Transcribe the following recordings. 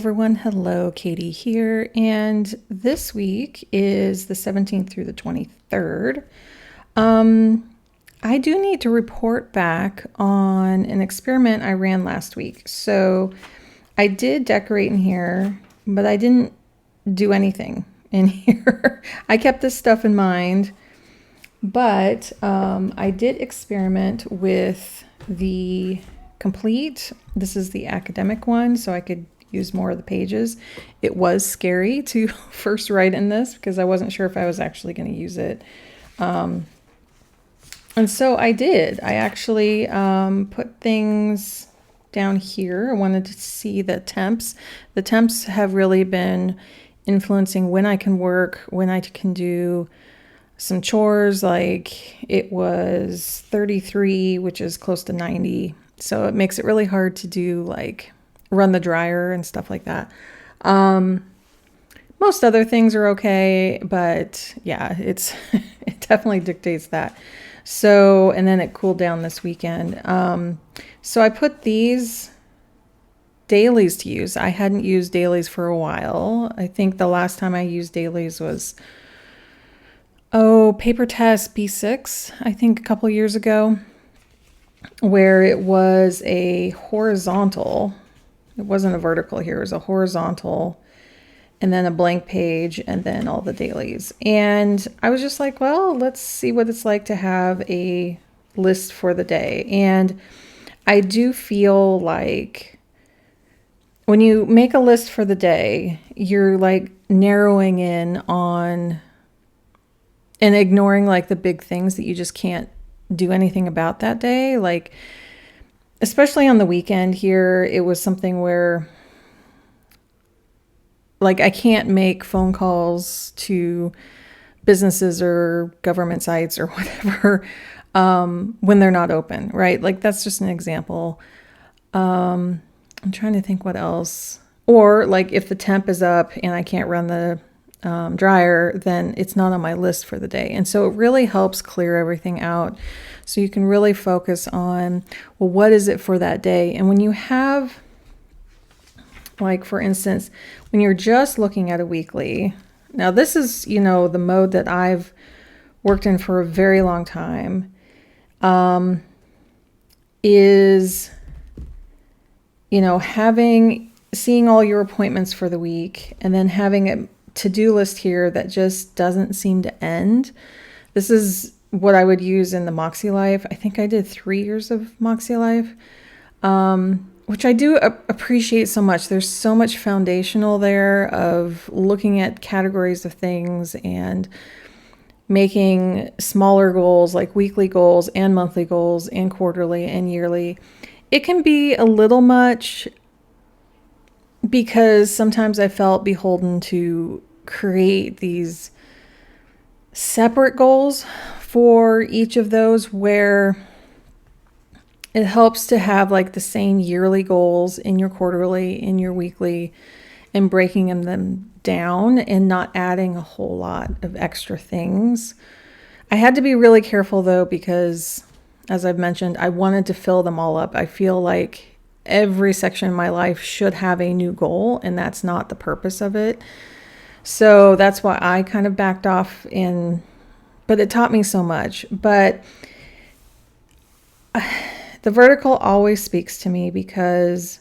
everyone. Hello, Katie here. And this week is the 17th through the 23rd. I do need to report back on an experiment I ran last week. So I did decorate in here, but I didn't do anything in here. I kept this stuff in mind, but I did experiment with the complete. This is the academic one, so I could use more of the pages. It was scary to first write in this because I wasn't sure if I was actually going to use it. And so I did. I actually put things down here. I wanted to see the temps. The temps have really been influencing when I can work, when I can do some chores. Like it was 33, which is close to 90. So it makes it really hard to do like run the dryer and stuff like that. Most other things are okay, but yeah, it definitely dictates that. So, and then it cooled down this weekend. So I put these dailies to use. I hadn't used dailies for a while. I think the last time I used dailies was, paper test B6, I think a couple years ago, where it was a horizontal. It wasn't a vertical here, it was a horizontal, and then a blank page, and then all the dailies. And I was just like, well, let's see what it's like to have a list for the day. And I do feel like when you make a list for the day, you're like narrowing in on and ignoring like the big things that you just can't do anything about that day. Like, especially on the weekend here, it was something where like I can't make phone calls to businesses or government sites or whatever when they're not open, right? Like that's just an example. I'm trying to think what else. Or like if the temp is up and I can't run the dryer, then it's not on my list for the day. And so it really helps clear everything out. So you can really focus on, well, what is it for that day? And when you have, like, for instance, when you're just looking at a weekly, now this is, the mode that I've worked in for a very long time, is, seeing all your appointments for the week and then having a to-do list here that just doesn't seem to end. This is what I would use in the Moxie Life. I think I did 3 years of Moxie Life, which I do appreciate so much. There's so much foundational there of looking at categories of things and making smaller goals like weekly goals and monthly goals and quarterly and yearly. It can be a little much because sometimes I felt beholden to create these separate goals for each of those, where it helps to have like the same yearly goals in your quarterly, in your weekly, and breaking them down and not adding a whole lot of extra things. I had to be really careful though, because as I've mentioned, I wanted to fill them all up. I feel like every section of my life should have a new goal, and that's not the purpose of it. So that's why I kind of backed off but it taught me so much. But the vertical always speaks to me because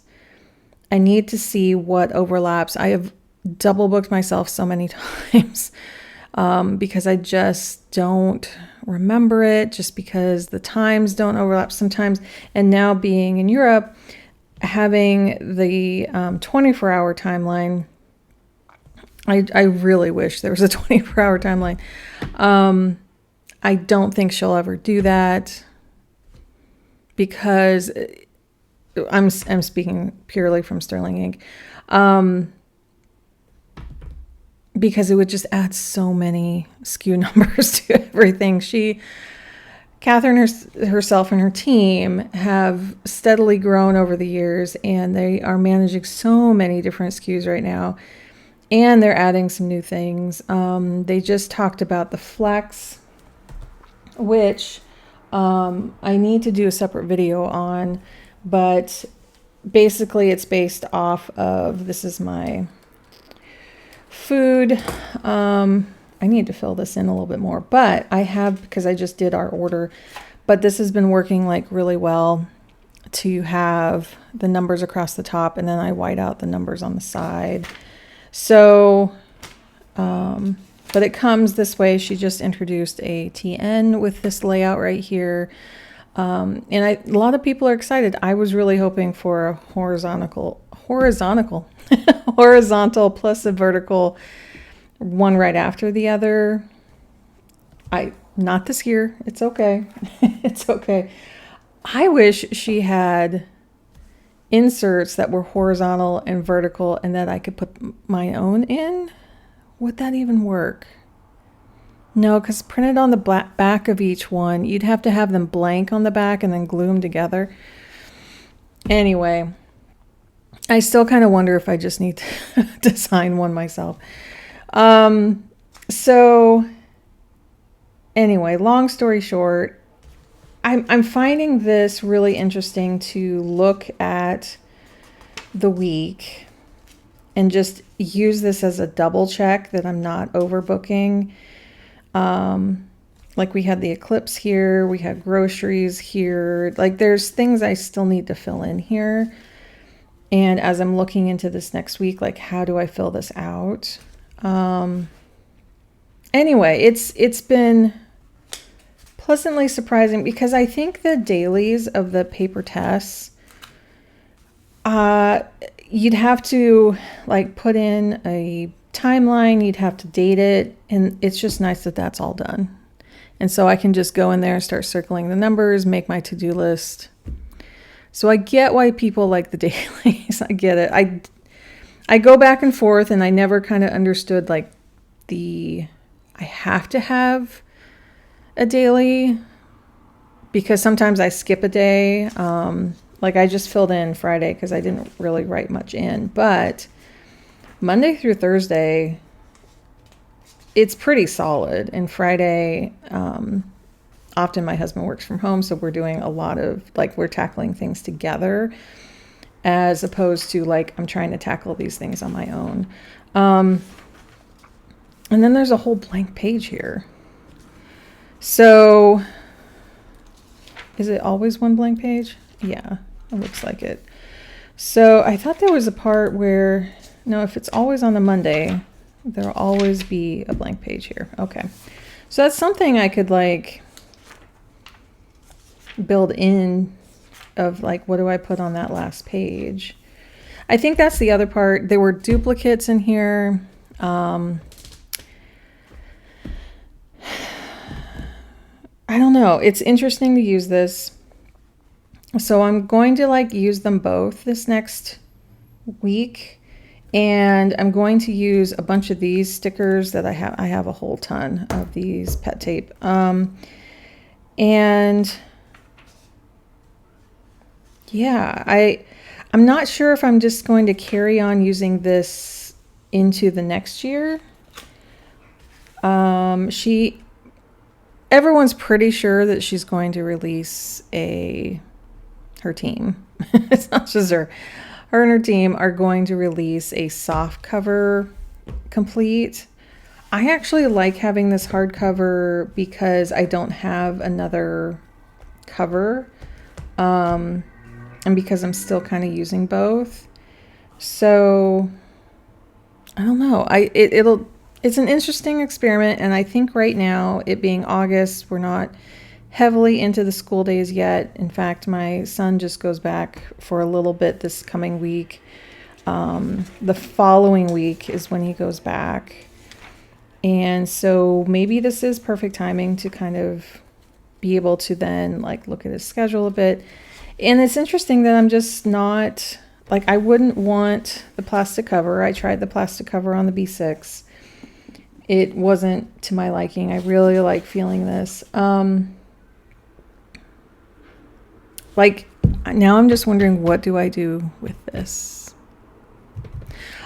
I need to see what overlaps. I have double booked myself so many times because I just don't remember it, just because the times don't overlap sometimes. And now being in Europe, having the 24-hour timeline, I really wish there was a 24-hour timeline. I don't think she'll ever do that because I'm speaking purely from Sterling Inc. Because it would just add so many SKU numbers to everything. Catherine herself and her team have steadily grown over the years, and they are managing so many different SKUs right now. And they're adding some new things. They just talked about the flex, which I need to do a separate video on, but basically it's based off of, this is my food. I need to fill this in a little bit more, but I have, because I just did our order, but this has been working like really well to have the numbers across the top, and then I white out the numbers on the side. So, but it comes this way. She just introduced a TN with this layout right here. And a lot of people are excited. I was really hoping for a horizontal plus a vertical, one right after the other. Not this year. It's okay. It's okay. I wish she had inserts that were horizontal and vertical and that I could put my own in. Would that even work? No, because printed on the back of each one, you'd have to have them blank on the back and then glue them together. Anyway, I still kind of wonder if I just need to design one myself. So anyway, long story short, I'm finding this really interesting to look at the week and just use this as a double check that I'm not overbooking. Like we had the eclipse here, we had groceries here, like there's things I still need to fill in here. And as I'm looking into this next week, like how do I fill this out? Anyway, it's been pleasantly surprising because I think the dailies of the paper tests, you'd have to like put in a timeline, you'd have to date it, and it's just nice that that's all done. And so I can just go in there and start circling the numbers, make my to-do list. So I get why people like the dailies. I get it. I go back and forth, and I never kind of understood like I have to have a daily because sometimes I skip a day. Like I just filled in Friday because I didn't really write much in, but Monday through Thursday, it's pretty solid. And Friday, often my husband works from home, so we're doing a lot of, like, we're tackling things together as opposed to, like, I'm trying to tackle these things on my own. And then there's a whole blank page here. So, is it always one blank page? Yeah, it looks like it. So I thought there was a part where, no, if it's always on the Monday, there'll always be a blank page here. Okay. So that's something I could like build in of like, what do I put on that last page? I think that's the other part. There were duplicates in here. I don't know. It's interesting to use this. So I'm going to like use them both this next week. And I'm going to use a bunch of these stickers that I have. I have a whole ton of these pet tape. And yeah, I'm not sure if I'm just going to carry on using this into the next year. Everyone's pretty sure that she's going to release her team. It's not just her. Her and her team are going to release a soft cover complete. I actually like having this hardcover because I don't have another cover. And because I'm still kind of using both. So I don't know. It's an interesting experiment, and I think right now, it being August, we're not heavily into the school days yet. In fact, my son just goes back for a little bit this coming week. The following week is when he goes back. And so maybe this is perfect timing to kind of be able to then like look at his schedule a bit. And it's interesting that I'm just not, like, I wouldn't want the plastic cover. I tried the plastic cover on the B6. It wasn't to my liking. I really like feeling this. Like, now I'm just wondering, what do I do with this?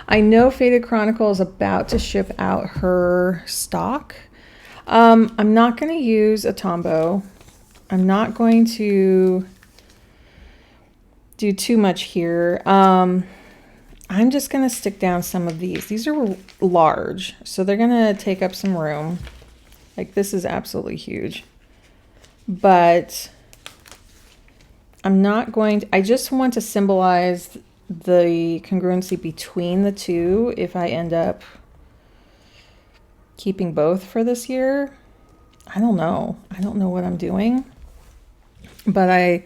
I know Faded Chronicle is about to ship out her stock. I'm not going to use a Tombow. I'm not going to do too much here. I'm just going to stick down some of these. These are large, so they're going to take up some room. Like this is absolutely huge. But I'm not going to, I just want to symbolize the congruency between the two if I end up keeping both for this year. I don't know. I don't know what I'm doing. But I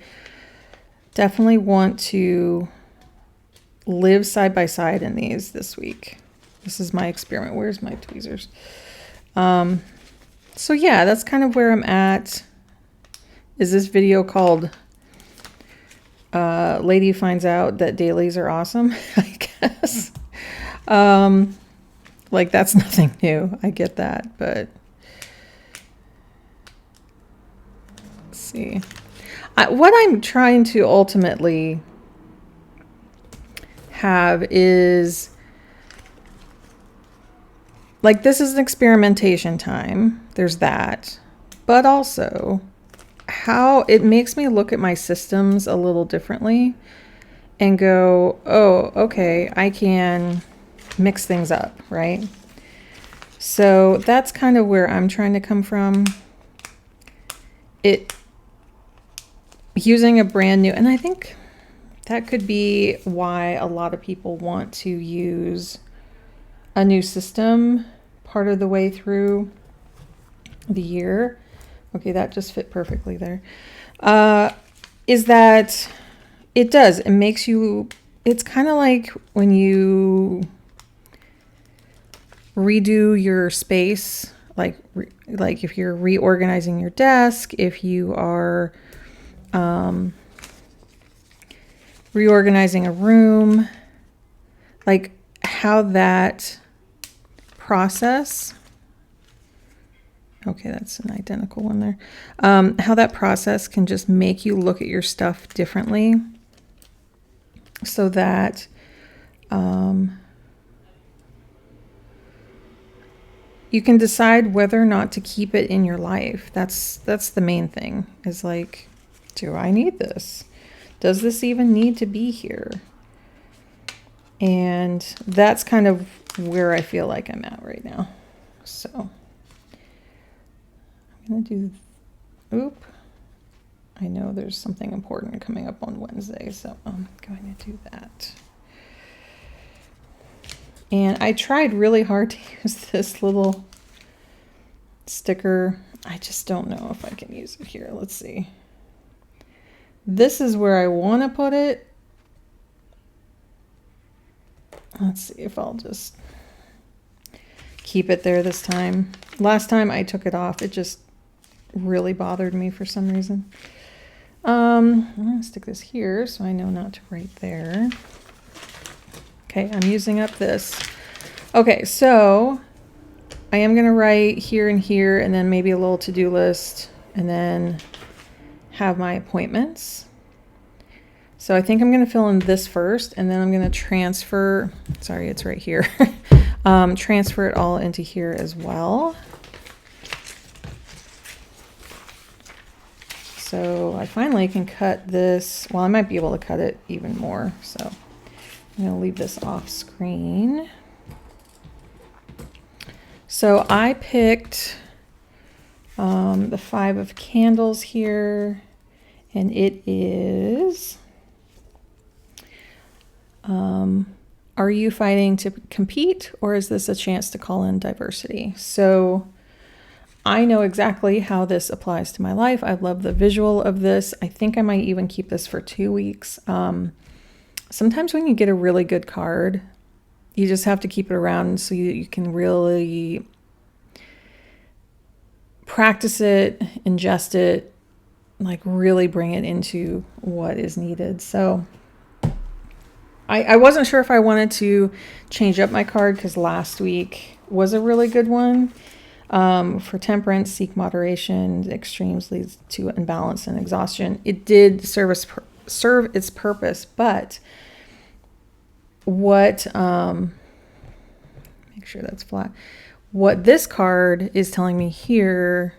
definitely want to live side by side in these this week. This is my experiment. Where's my tweezers? So yeah, that's kind of where I'm at. Is this video called Lady Finds Out That Dailies Are Awesome? I guess. Like that's nothing new. I get that, but let's see. What I'm trying to ultimately have is like this is an experimentation time. There's that. But also how it makes me look at my systems a little differently and go, oh, okay, I can mix things up, right? So that's kind of where I'm trying to come from. Using a brand new, and I think that could be why a lot of people want to use a new system part of the way through the year. Okay, that just fit perfectly there. Is that it does. It makes you, it's kind of like when you redo your space, like if you're reorganizing your desk, if you are reorganizing a room, like how that process, okay, that's an identical one there, how that process can just make you look at your stuff differently so that you can decide whether or not to keep it in your life. That's the main thing, is like, do I need this? Does this even need to be here? And that's kind of where I feel like I'm at right now. So I'm going to do, I know there's something important coming up on Wednesday, so I'm going to do that. And I tried really hard to use this little sticker. I just don't know if I can use it here. Let's see. This is where I want to put it. Let's see if I'll just keep it there this time. Last time I took it off, it just really bothered me for some reason. I'm going to stick this here so I know not to write there. Okay, I'm using up this. Okay, so I am going to write here and here, and then maybe a little to-do list, and then have my appointments. So I think I'm going to fill in this first, and then I'm going to transfer, sorry, it's right here, transfer it all into here as well. So I finally can cut this. Well, I might be able to cut it even more. So I'm going to leave this off screen. So I picked the 5 of candles here, and it is, are you fighting to compete, or is this a chance to call in diversity? So I know exactly how this applies to my life. I love the visual of this. I think I might even keep this for 2 weeks. Sometimes when you get a really good card, you just have to keep it around so you can really practice it, ingest it, like really bring it into what is needed. So I wasn't sure if I wanted to change up my card because last week was a really good one. For temperance, seek moderation, extremes leads to imbalance and exhaustion. It did serve its purpose, but what, make sure that's flat. What this card is telling me here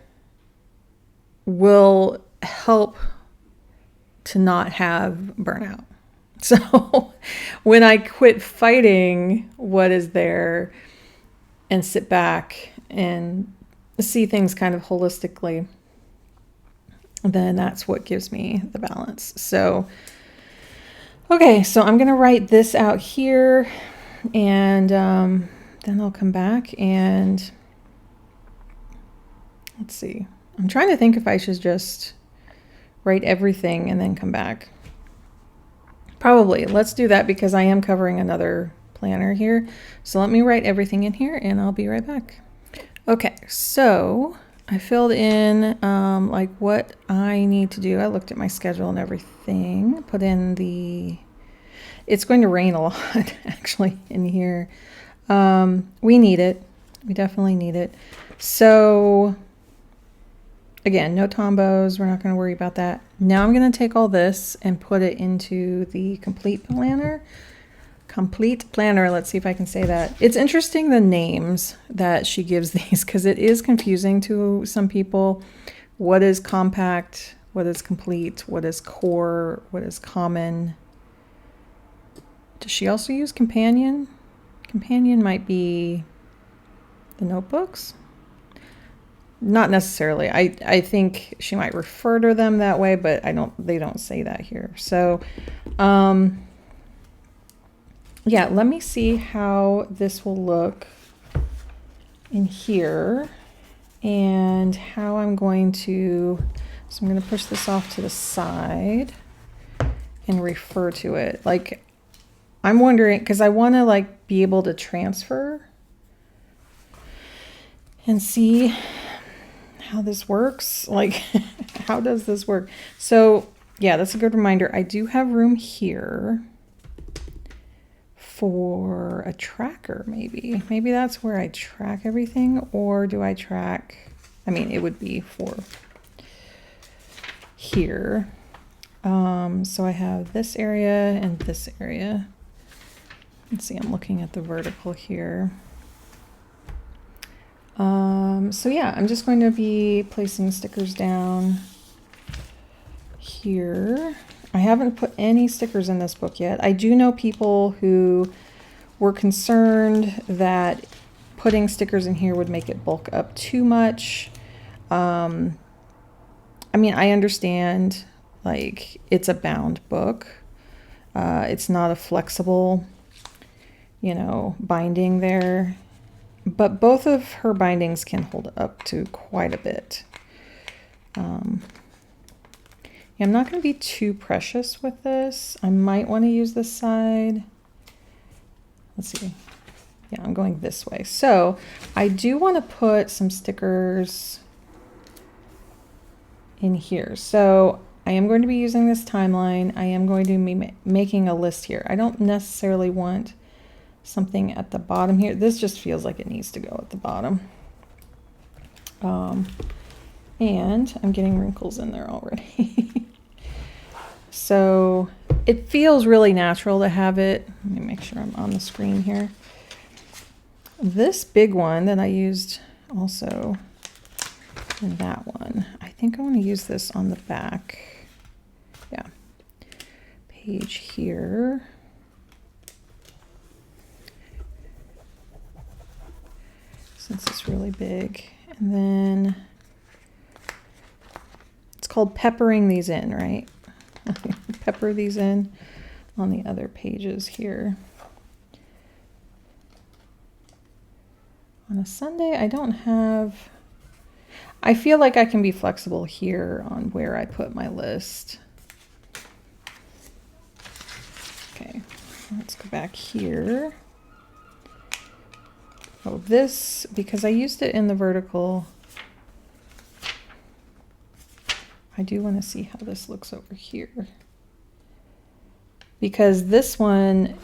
will help to not have burnout. So when I quit fighting what is there and sit back and see things kind of holistically, then that's what gives me the balance. So, okay, so I'm going to write this out here, and then I'll come back and let's see. I'm trying to think if I should just write everything and then come back. Probably. Let's do that because I am covering another planner here. So let me write everything in here and I'll be right back. Okay, so I filled in like what I need to do. I looked at my schedule and everything. Put in it's going to rain a lot actually in here. We need it. We definitely need it. So again, no tombos. We're not going to worry about that. Now I'm going to take all this and put it into the complete planner. Complete planner. Let's see if I can say that. It's interesting the names that she gives these because it is confusing to some people. What is compact? What is complete? What is core? What is common? Does she also use companion? Companion might be the notebooks. Not necessarily. I think she might refer to them that way, but they don't say that here. So, yeah, let me see how this will look in here and how I'm going to, so I'm going to push this off to the side and refer to it. Like, I'm wondering, because I want to like be able to transfer and see how this works. Like, how does this work? So yeah, that's a good reminder. I do have room here for a tracker. Maybe that's where I track everything, or do I track, I mean, it would be for here. So I have this area and this area. Let's see, I'm looking at the vertical here. So yeah, I'm just going to be placing stickers down here. I haven't put any stickers in this book yet. I do know people who were concerned that putting stickers in here would make it bulk up too much. I mean, I understand, like, it's a bound book. It's not a flexible, binding there. But both of her bindings can hold up to quite a bit. Yeah, I'm not going to be too precious with this. I might want to use this side. Let's see. Yeah, I'm going this way. So I do want to put some stickers in here. So I am going to be using this timeline. I am going to be making a list here. I don't necessarily want something at the bottom here. This just feels like it needs to go at the bottom. And I'm getting wrinkles in there already. So it feels really natural to have it. Let me make sure I'm on the screen here. This big one that I used also in that one, I think I want to use this on the back. Yeah. Page here. Since it's really big. And then it's called peppering these in, right? Pepper these in on the other pages here. On a Sunday, I feel like I can be flexible here on where I put my list. Okay, let's go back here. Oh, this, because I used it in the vertical, I do want to see how this looks over here. Because this one,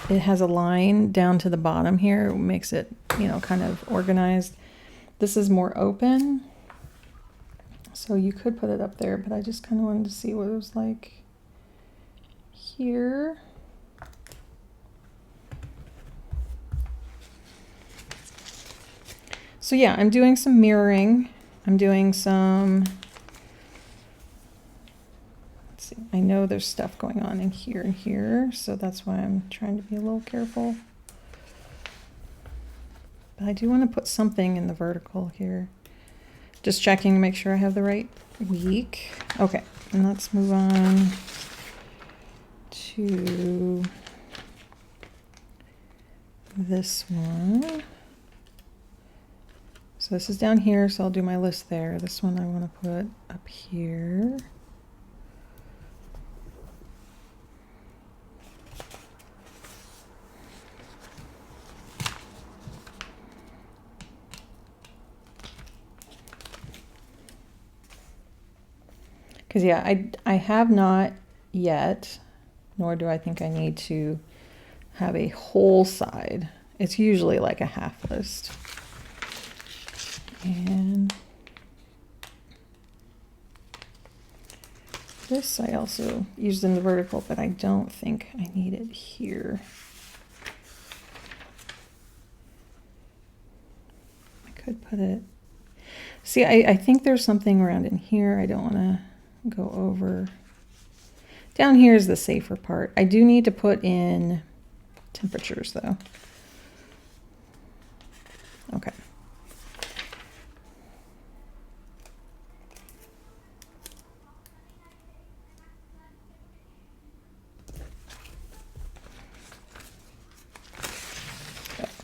it has a line down to the bottom here, makes it, kind of organized. This is more open, so you could put it up there, but I just kind of wanted to see what it was like here. So yeah, I'm doing some mirroring. I'm doing some, let's see, I know there's stuff going on in here and here, so that's why I'm trying to be a little careful. But I do want to put something in the vertical here. Just checking to make sure I have the right week. Okay, and let's move on to this one. So this is down here, so I'll do my list there. This one I want to put up here. Because yeah, I have not yet, nor do I think I need to have a whole side. It's usually like a half list. And this I also used in the vertical, but I don't think I need it here. I could put it, see, I think there's something around in here I don't want to go over. Down here is the safer part. I do need to put in temperatures though. Okay.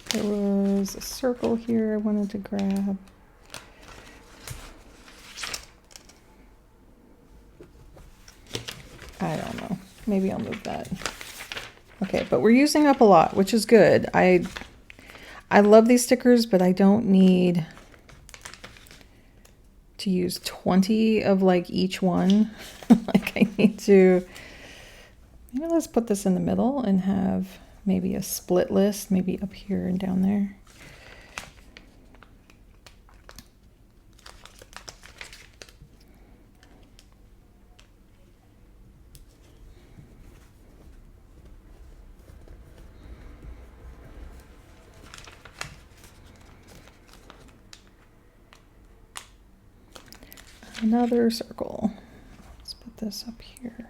There was a circle here I wanted to grab. I don't know. Maybe I'll move that. Okay, but we're using up a lot, which is good. I love these stickers, but I don't need to use 20 of like each one. Like I need to, maybe let's put this in the middle and have maybe a split list, maybe up here and down there. Another circle. Let's put this up here.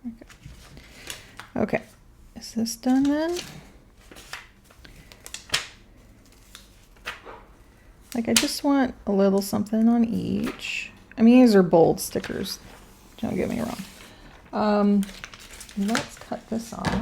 There we go. Okay, is this done then? Like I just want a little something on each. I mean, these are bold stickers, don't get me wrong. Let's cut this off.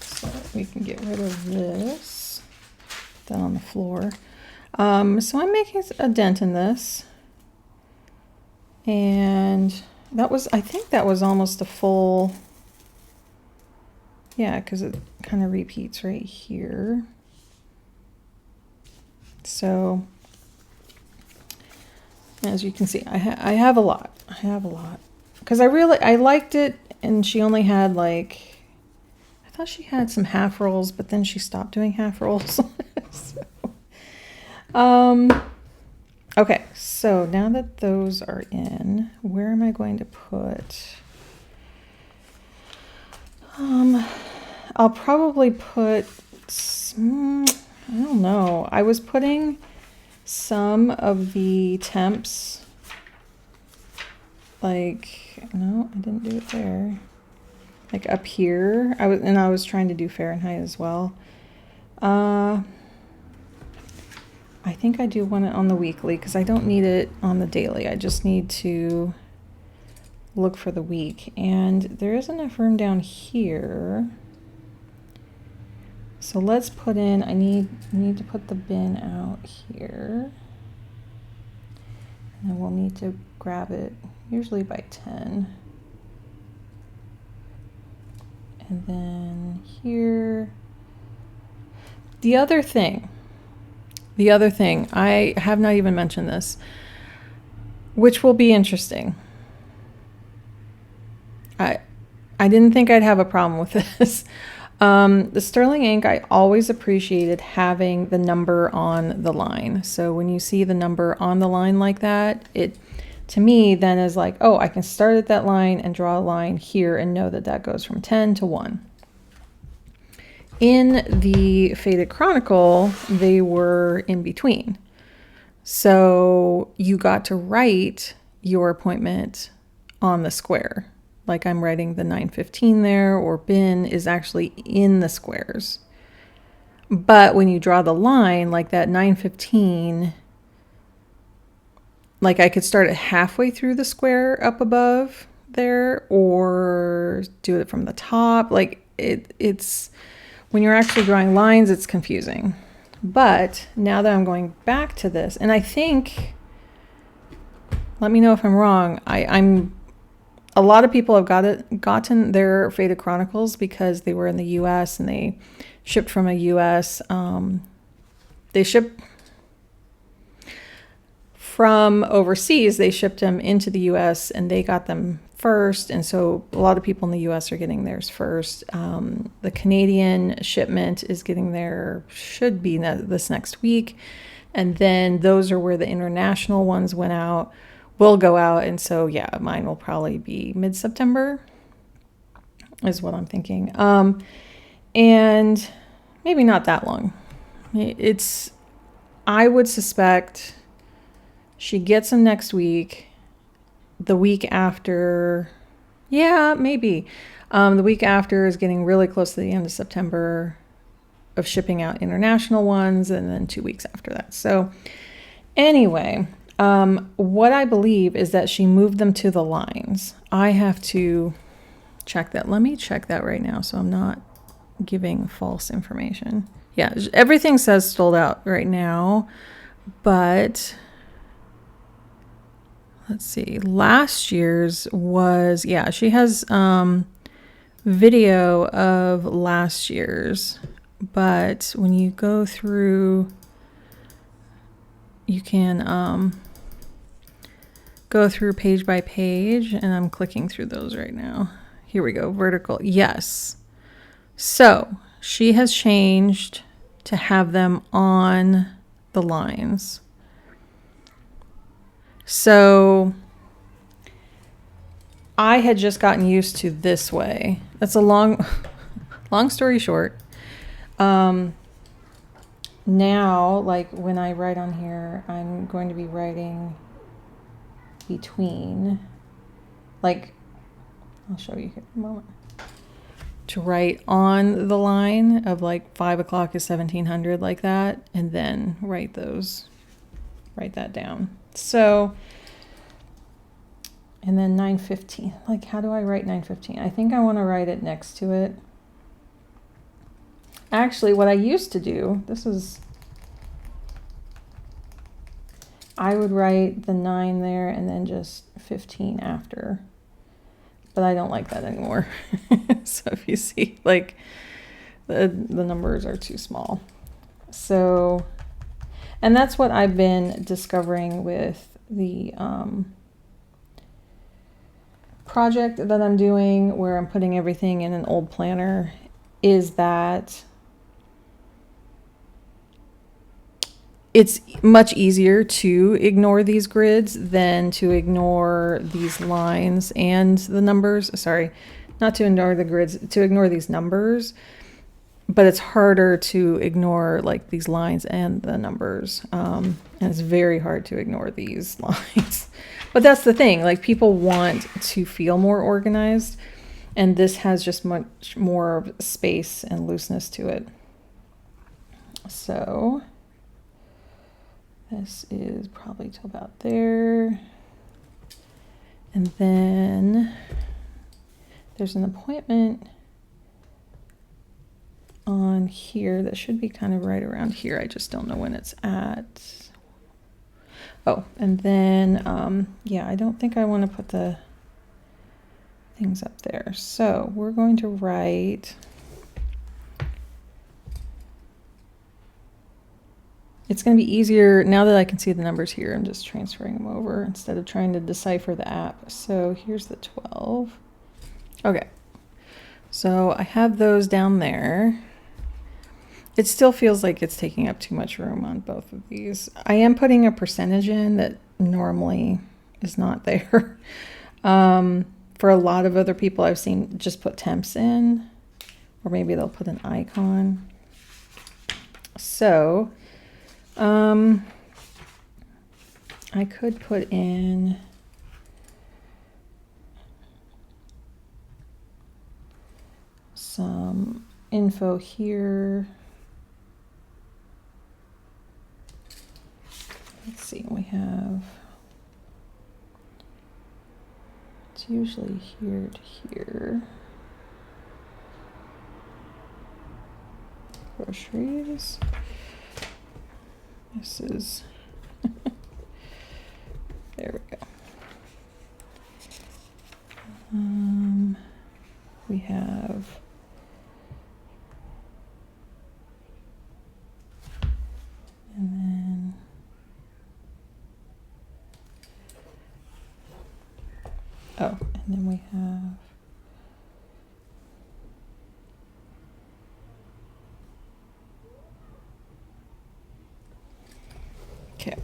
So we can get rid of this, put that on the floor. So I'm making a dent in this. And that was, I think that was almost a full, yeah, because it kind of repeats right here. So as you can see, I have a lot. I have a lot because I liked it, and she only had like, I thought she had some half rolls, but then she stopped doing half rolls. So, okay, so now that those are in, where am I going to put? I'll probably put some, I don't know. I was putting some of the temps, like, no, I didn't do it there. Like up here. I was trying to do Fahrenheit as well. I think I do want it on the weekly because I don't need it on the daily. I just need to look for the week. And there is enough room down here. So let's put in, I need to put the bin out here. And then we'll need to grab it usually by 10. And then here. The other thing, I have not even mentioned this, which will be interesting. I didn't think I'd have a problem with this. The Sterling ink, I always appreciated having the number on the line. So when you see the number on the line like that, it, to me, then is like, oh, I can start at that line and draw a line here and know that that goes from 10 to 1. In the Faded Chronicle, they were in between. So you got to write your appointment on the square. Like I'm writing the 9:15 there, or bin is actually in the squares. But when you draw the line, like that 9:15, like I could start it halfway through the square up above there, or do it from the top. Like it's when you're actually drawing lines, it's confusing. But now that I'm going back to this, and I think, let me know if I'm wrong, I'm a lot of people have gotten their Faded Chronicles because they were in the U.S. and they shipped from a U.S. They ship from overseas. They shipped them into the U.S. and they got them first. And so a lot of people in the U.S. are getting theirs first. The Canadian shipment is getting their, should be this next week. And then those are where the international ones went out. Will go out, and so yeah, mine will probably be mid-September is what I'm thinking. And maybe not that long. I would suspect she gets them next week. The week after, yeah, maybe. The week after is getting really close to the end of September of shipping out international ones, and then 2 weeks after that. So anyway, what I believe is that she moved them to the lines. I have to check that. Let me check that right now so I'm not giving false information. Yeah, everything says sold out right now, but let's see. Last year's was, yeah, she has video of last year's, but when you go through, you can go through page by page, and I'm clicking through those right now. Here we go, vertical, yes. So she has changed to have them on the lines. So I had just gotten used to this way. That's a long story short. Now, like when I write on here, I'm going to be writing between, like, I'll show you here in a moment, to write on the line of like 5 o'clock is 1700, like that, and then write that down. So, and then 9:15, like how do I write 9:15? I think I want to write it next to it. Actually, what I used to do, I would write the 9 there and then just 15 after. But I don't like that anymore. So if you see, like, the numbers are too small. So, and that's what I've been discovering with the project that I'm doing, where I'm putting everything in an old planner, is that it's much easier to ignore these grids than to ignore these lines and the numbers. Sorry, not to ignore the grids, to ignore these numbers. But it's harder to ignore like these lines and the numbers. And it's very hard to ignore these lines. But that's the thing, like people want to feel more organized, and this has just much more space and looseness to it. So this is probably till about there. And then there's an appointment on here that should be kind of right around here. I just don't know when it's at. Oh, and then, yeah, I don't think I want to put the things up there. So we're going to write, it's going to be easier now that I can see the numbers here. I'm just transferring them over instead of trying to decipher the app. So here's the 12. Okay. So I have those down there. It still feels like it's taking up too much room on both of these. I am putting a percentage in that normally is not there. For a lot of other people I've seen just put temps in, or maybe they'll put an icon. So I could put in some info here. Let's see, we have, it's usually here to here. Groceries. This is, there we go. We have and then oh, and then we have okay.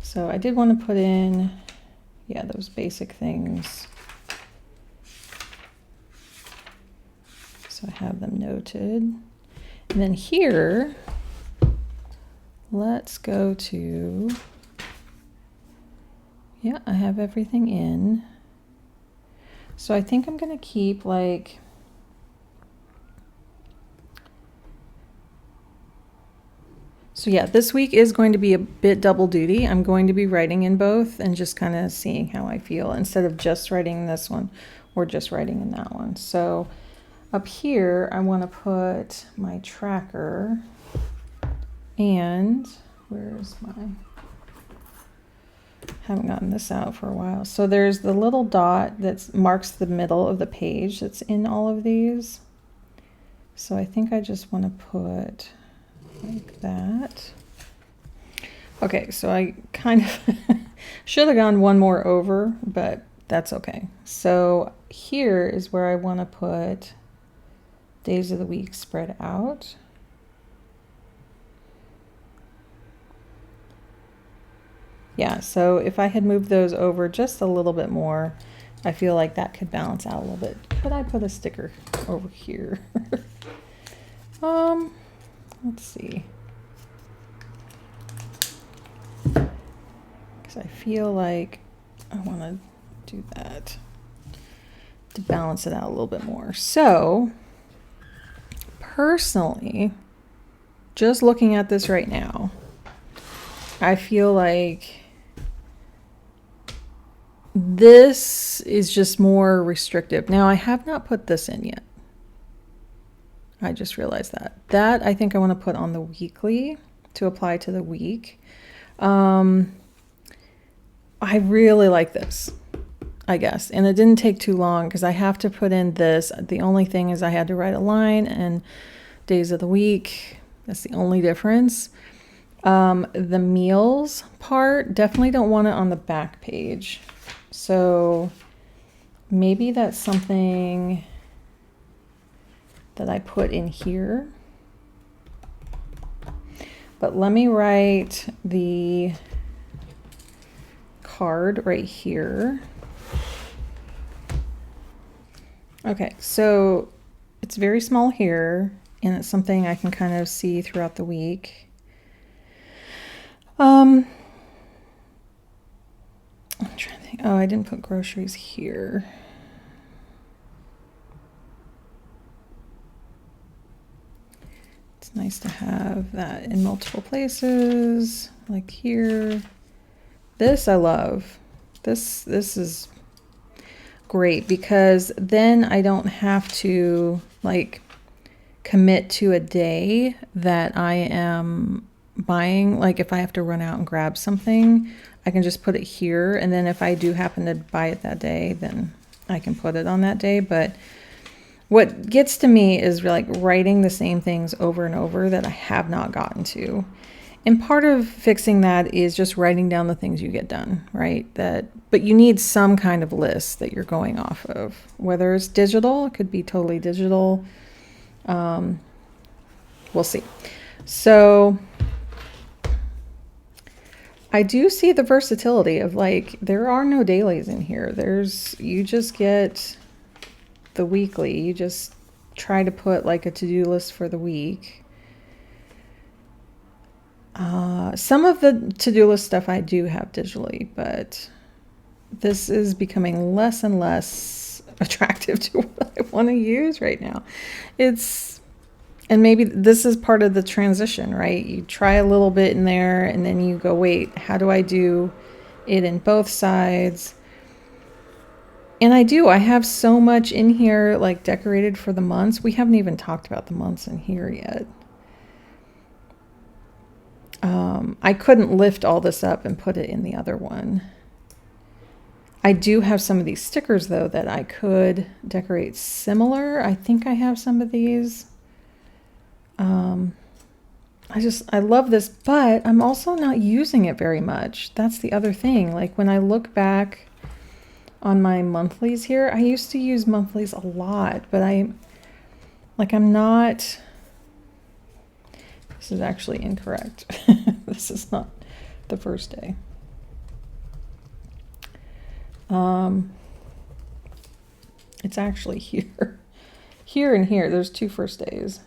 So I did want to put in, yeah, those basic things. So I have them noted. And then here, let's go to, yeah, I have everything in. So I think I'm going to keep like, so yeah, this week is going to be a bit double duty. I'm going to be writing in both and just kind of seeing how I feel instead of just writing this one or just writing in that one. So up here, I want to put my tracker and where's my, haven't gotten this out for a while. So there's the little dot that marks the middle of the page that's in all of these. So I think I just want to put like that. Okay, so I kind of should have gone one more over, but that's okay. So here is where I want to put days of the week spread out. Yeah, so if I had moved those over just a little bit more, I feel like that could balance out a little bit. Could I put a sticker over here? Let's see. Because I feel like I want to do that to balance it out a little bit more. So personally, just looking at this right now, I feel like this is just more restrictive. Now, I have not put this in yet. I just realized that. That I think I want to put on the weekly to apply to the week. I really like this, I guess. And it didn't take too long because I have to put in this. The only thing is I had to write a line and days of the week. That's the only difference. The meals part, definitely don't want it on the back page. So maybe that's something that I put in here. But let me write the card right here. Okay, so it's very small here, and it's something I can kind of see throughout the week. I'm trying to think. Oh, I didn't put groceries here. It's nice to have that in multiple places, like here. This I love. This is great because then I don't have to like commit to a day that I am buying. Like if I have to run out and grab something, I can just put it here, and then if I do happen to buy it that day, then I can put it on that day. But what gets to me is like writing the same things over and over that I have not gotten to. And part of fixing that is just writing down the things you get done, right? But you need some kind of list that you're going off of. Whether it's digital, it could be totally digital. We'll see. So I do see the versatility of, like, there are no dailies in here. You just get the weekly. You just try to put like a to-do list for the week. Some of the to-do list stuff I do have digitally, but this is becoming less and less attractive to what I want to use right now. And maybe this is part of the transition, right? You try a little bit in there and then you go, wait, how do I do it in both sides? And I have so much in here, like, decorated for the months. We haven't even talked about the months in here yet. I couldn't lift all this up and put it in the other one. I do have some of these stickers, though, that I could decorate similar. I think I have some of these. I love this, but I'm also not using it very much. That's the other thing. Like, when I look back on my monthlies here, I used to use monthlies a lot, but I'm not. This is actually incorrect. This is not the first day. It's actually here. Here and here. There's 2 first days.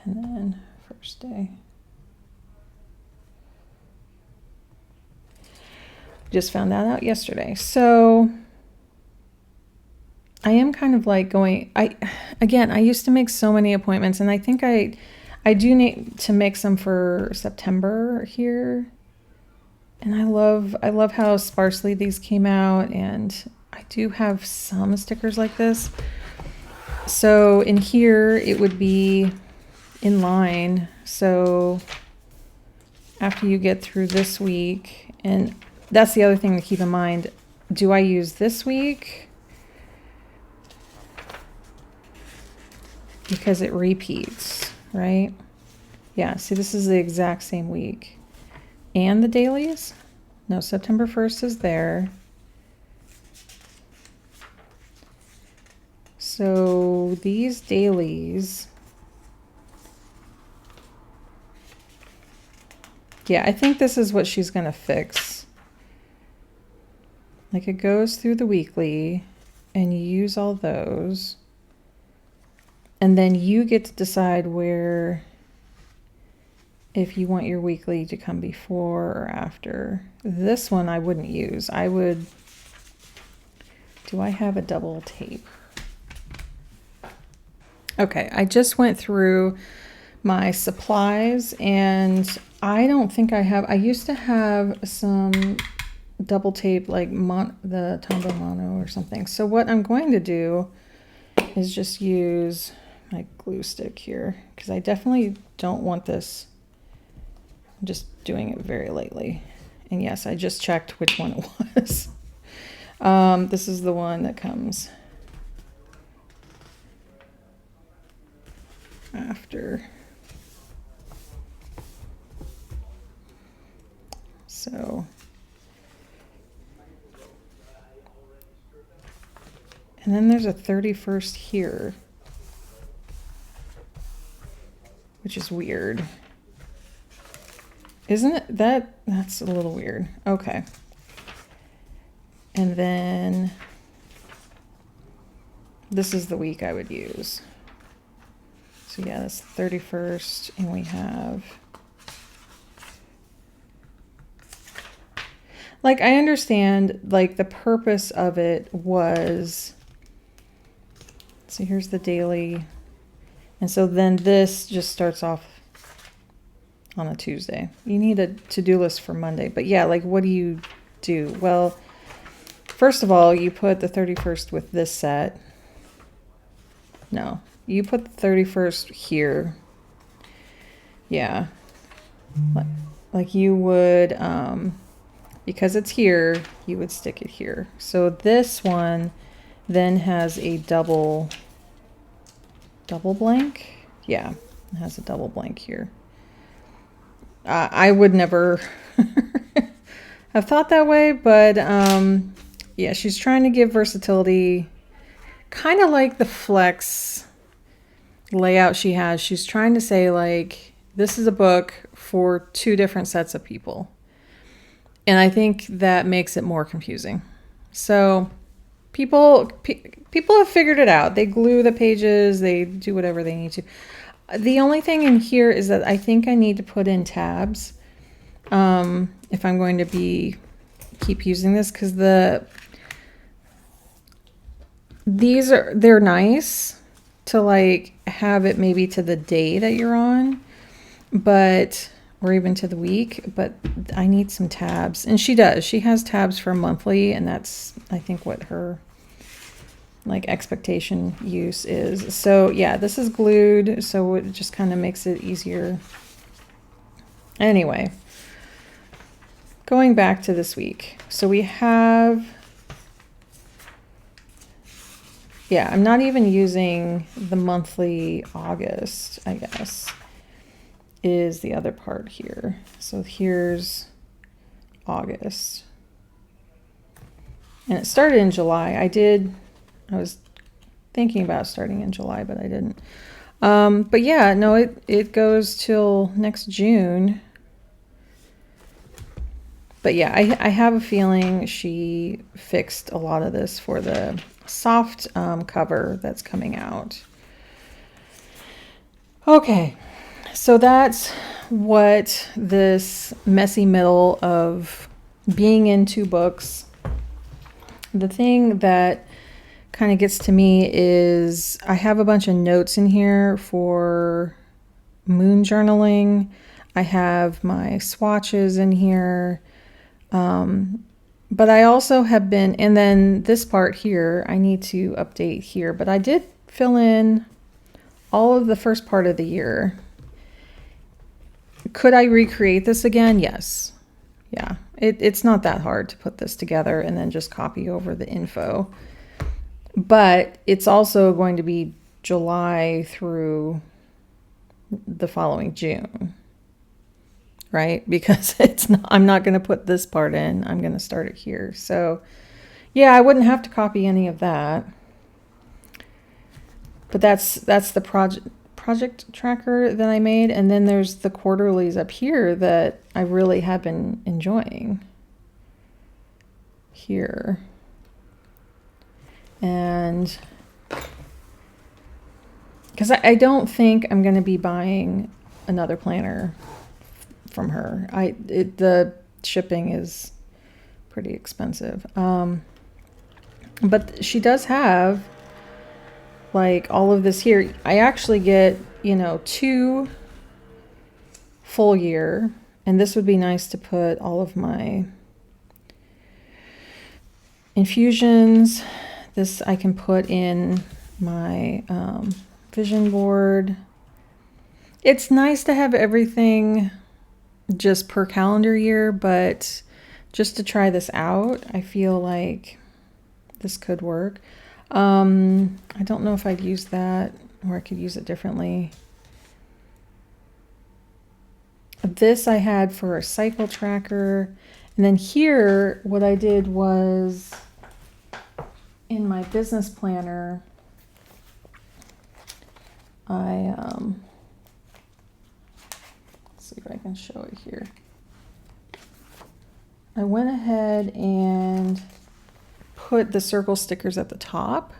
And then first day. Just found that out yesterday. So I am kind of like going, I used to make so many appointments, and I think I do need to make some for September here. And I love how sparsely these came out, and I do have some stickers like this. So in here it would be in line. So after you get through this week, and that's the other thing to keep in mind, do I use this week? Because it repeats, right? Yeah, see, this is the exact same week. And the dailies? No, September 1st is there. So these dailies, yeah, I think this is what she's going to fix. Like, it goes through the weekly and you use all those. And then you get to decide if you want your weekly to come before or after. This one I wouldn't use. Do I have a double tape? Okay, I just went through my supplies, and I don't think I have. I used to have some double tape, like the Tombow Mono or something. So what I'm going to do is just use my glue stick here, because I definitely don't want this. I'm just doing it very lightly. And yes, I just checked which one it was. This is the one that comes after. So, and then there's a 31st here, which is weird. Isn't it? That's a little weird. Okay. And then this is the week I would use. So yeah, that's 31st, and we have, like, I understand, like, the purpose of it was, so here's the daily, and so then this just starts off on a Tuesday. You need a to-do list for Monday, but yeah, like, what do you do? Well, first of all, you put the 31st with this set. No, you put the 31st here. Yeah, like you would, because it's here, you would stick it here. So this one then has a double blank. Yeah, it has a double blank here. I would never have thought that way, but yeah, she's trying to give versatility, kind of like the flex layout she has. She's trying to say, like, this is a book for two different sets of people. And I think that makes it more confusing. So people have figured it out. They glue the pages, they do whatever they need to. The only thing in here is that I think I need to put in tabs if I'm going to keep using this, because they're nice to like have it maybe to the day that you're on, or even to the week, but I need some tabs. And she does. She has tabs for monthly, and that's, I think, what her like expectation use is. So yeah, this is glued, so it just kind of makes it easier. Anyway, going back to this week. So we have, yeah, I'm not even using the monthly August, I guess, is the other part here. So here's August. And it started in July. I was thinking about starting in July, but I didn't. But yeah, no, it goes till next June. But yeah, I have a feeling she fixed a lot of this for the soft cover that's coming out. Okay, so that's what this messy middle of being in two books. The thing that kind of gets to me is I have a bunch of notes in here for moon journaling. I have my swatches in here. But I also have been, and then this part here, I need to update here, but I did fill in all of the first part of the year. Could I recreate this again? Yes. Yeah. It's not that hard to put this together and then just copy over the info. But it's also going to be July through the following June, right? Because I'm not going to put this part in. I'm going to start it here. So yeah, I wouldn't have to copy any of that. But that's the project tracker that I made. And then there's the quarterlies up here that I really have been enjoying here. And because I don't think I'm going to be buying another planner from her. The shipping is pretty expensive. But she does have like all of this here. I actually get, 2 full year, and this would be nice to put all of my infusions. This I can put in my vision board. It's nice to have everything just per calendar year, but just to try this out, I feel like this could work. I don't know if I'd use that, or I could use it differently. This I had for a cycle tracker. And then here, what I did was in my business planner, let's see if I can show it here. I went ahead and put the circle stickers at the top,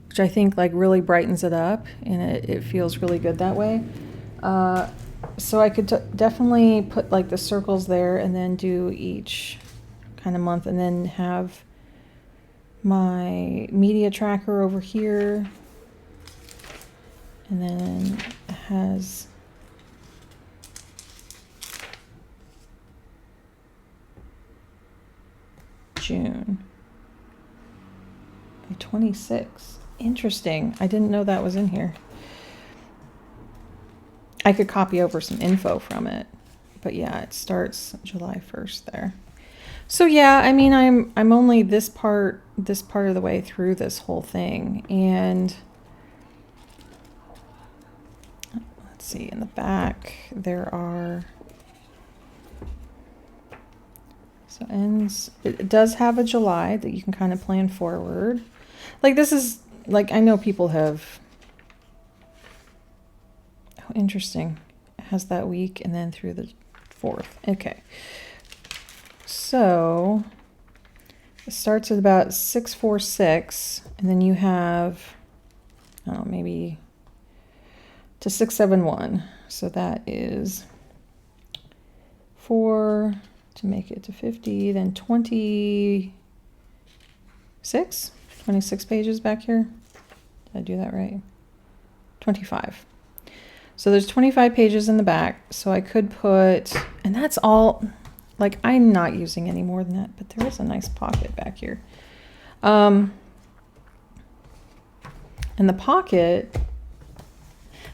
which I think like really brightens it up, and it feels really good that way. So I could definitely put like the circles there and then do each kind of month, and then have my media tracker over here, and then it has June 26. Interesting. I didn't know that was in here. I could copy over some info from it, but yeah, it starts July 1st there. So yeah, I mean, I'm only this part of the way through this whole thing, and let's see, in the back, there are, so ends, it does have a July that you can kind of plan forward. Like this is, like, I know people have, oh, interesting. It has that week and then through the 4th. Okay. So it starts at about 646, and then you have, oh, maybe to 671. So that is 4 to make it to 50, then 26 pages back here. Did I do that right? 25. So there's 25 pages in the back. So I could put, and that's all, like I'm not using any more than that, but there is a nice pocket back here. And the pocket,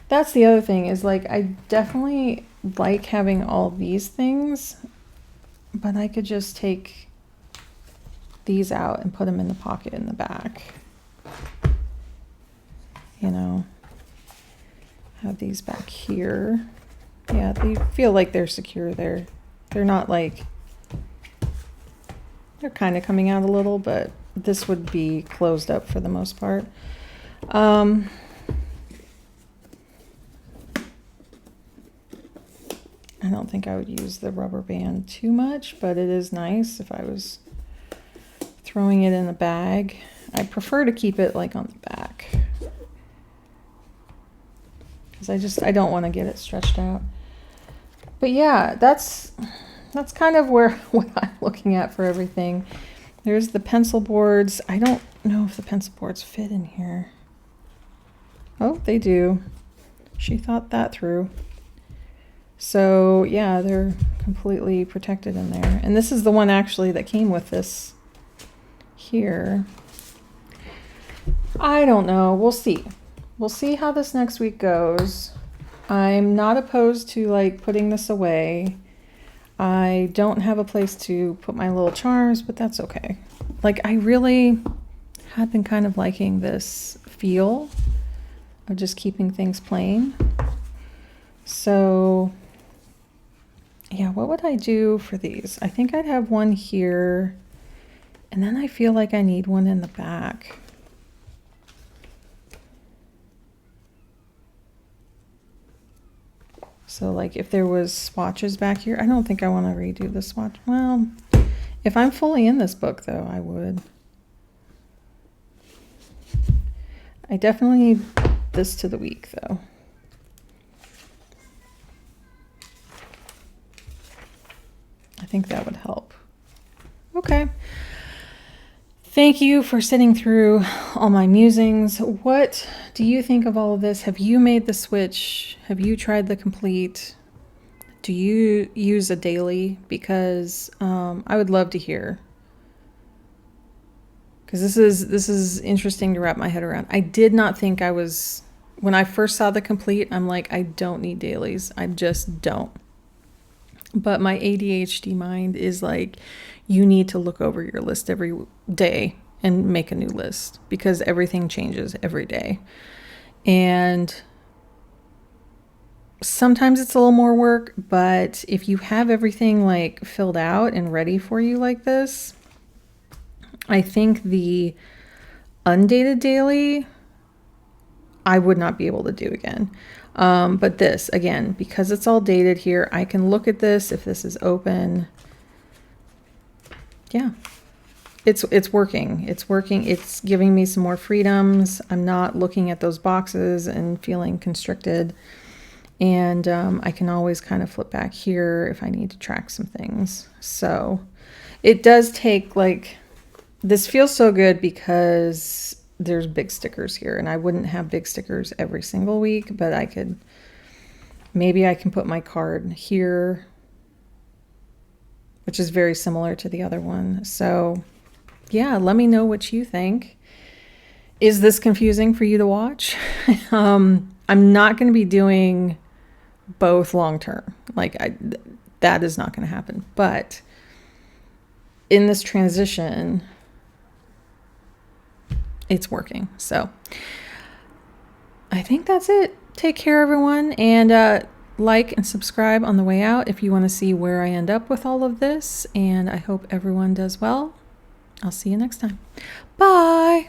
that's the other thing, is like I definitely like having all these things, but I could just take these out and put them in the pocket in the back. You know, have these back here. Yeah, they feel like they're secure there. They're not like, they're kind of coming out a little, but this would be closed up for the most part. I don't think I would use the rubber band too much, but it is nice if I was throwing it in a bag. I prefer to keep it like on the back, because I don't want to get it stretched out. But yeah, that's kind of where what I'm looking at for everything. There's the pencil boards. I don't know if the pencil boards fit in here. Oh, they do. She thought that through. So yeah, they're completely protected in there. And this is the one actually that came with this here. I don't know. We'll see. We'll see how this next week goes. I'm not opposed to like putting this away. I don't have a place to put my little charms, but that's okay. Like I really had been kind of liking this feel of just keeping things plain. So yeah, what would I do for these? I think I'd have one here, and then I feel like I need one in the back. So like if there was swatches back here, I don't think I want to redo the swatch. Well, if I'm fully in this book though, I would. I definitely need this to the week though. I think that would help. Okay. Thank you for sitting through all my musings. What do you think of all of this? Have you made the switch? Have you tried the complete? Do you use a daily? Because I would love to hear. Because this is interesting to wrap my head around. I did not think I was, when I first saw the complete, I'm like, I don't need dailies. I just don't. But my ADHD mind is like, you need to look over your list every day and make a new list, because everything changes every day. And sometimes it's a little more work, but if you have everything like filled out and ready for you like this, I think the undated daily, I would not be able to do again. But this, again, because it's all dated here, I can look at this if this is open. Yeah, it's working. It's working. It's giving me some more freedoms. I'm not looking at those boxes and feeling constricted. And I can always kind of flip back here if I need to track some things. So it does take, like, this feels so good because there's big stickers here, and I wouldn't have big stickers every single week, but I could, maybe I can put my card here, which is very similar to the other one. So yeah, let me know what you think. Is this confusing for you to watch? I'm not going to be doing both long term. Like that is not going to happen. But in this transition, it's working. So I think that's it. Take care, everyone, and like and subscribe on the way out if you want to see where I end up with all of this. And I hope everyone does well. I'll see you next time. Bye.